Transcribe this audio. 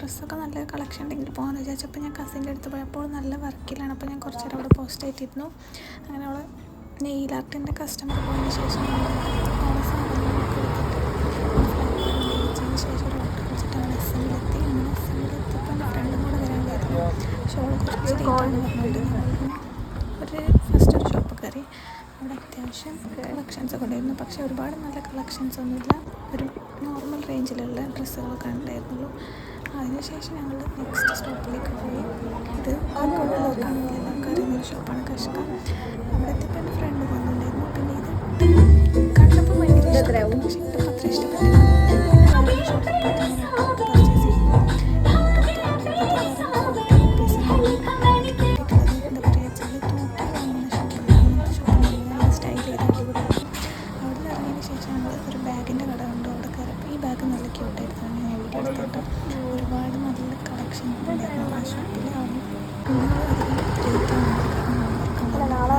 ഡ്രസ്സൊക്കെ നല്ല കളക്ഷൻ ഉണ്ടെങ്കിൽ പോകാമെന്ന് വിചാരിച്ചപ്പോൾ ഞാൻ കസിൻ്റെ അടുത്ത് പോയപ്പോൾ നല്ല വർക്കിലാണ്. അപ്പോൾ ഞാൻ കുറച്ച് നേരം അവിടെ പോസ്റ്റ് ആയിട്ടിരുന്നു. അങ്ങനെ അവൾ നെയിൽ ആർട്ടിൻ്റെ കസ്റ്റമർ പോയതിന് ശേഷം അവളെ സാധനങ്ങളൊക്കെ എടുത്തിട്ട് ഫ്ലൈറ്റിന് ശേഷം ഒരു ഓട്ടോ വിളിച്ചിട്ട് അവൾ എസ് എമ്മിലെത്തി. അങ്ങനെ എസ് എമ്മിലെത്തിയപ്പോൾ എൻ്റെ ഫ്രണ്ടും കൂടെ വരാണ്ടായിരുന്നു. ഷോൾ കുറച്ച് ലേറ്റാണ് പറഞ്ഞുകൊണ്ട് ഒരു ഫസ്റ്റ് ഒരു ഷോപ്പ് കയറി. അവിടെ അത്യാവശ്യം കളക്ഷൻസ് ഒക്കെ ഉണ്ടായിരുന്നു. പക്ഷേ ഒരുപാട് നല്ല കളക്ഷൻസ് ഒന്നുമില്ല. ഒരു നോർമൽ റേഞ്ചിലുള്ള ഡ്രസ്സുകളൊക്കെ ഉണ്ടായിരുന്നുള്ളൂ. അതിനുശേഷം ഞങ്ങൾ നെക്സ്റ്റ് സ്റ്റോപ്പിലേക്ക് പോയി. ഇത് കോഴിക്കോടുള്ളവർക്കാണെങ്കിൽ എല്ലാവർക്കും അറിയുന്നൊരു ഷോപ്പാണ് കഷ്ക. അവിടെ എത്തിയപ്പോൾ എൻ്റെ ഫ്രണ്ട് വന്നിട്ടുണ്ടായിരുന്നു. പിന്നെ ഇത് കണ്ടപ്പോൾ ഭയങ്കര ഇഷ്ടപ്പെട്ടു. പക്ഷേ എനിക്ക് അത്ര ഇഷ്ടപ്പെട്ടില്ല. ഷോപ്പിൽ പോയിട്ട് പർച്ചേസ് ചെയ്തു. ഒരുപാട് നല്ല കളക്ഷൻ ഉണ്ടായിരുന്നു ആ ഷോപ്പിൽ. നാളെ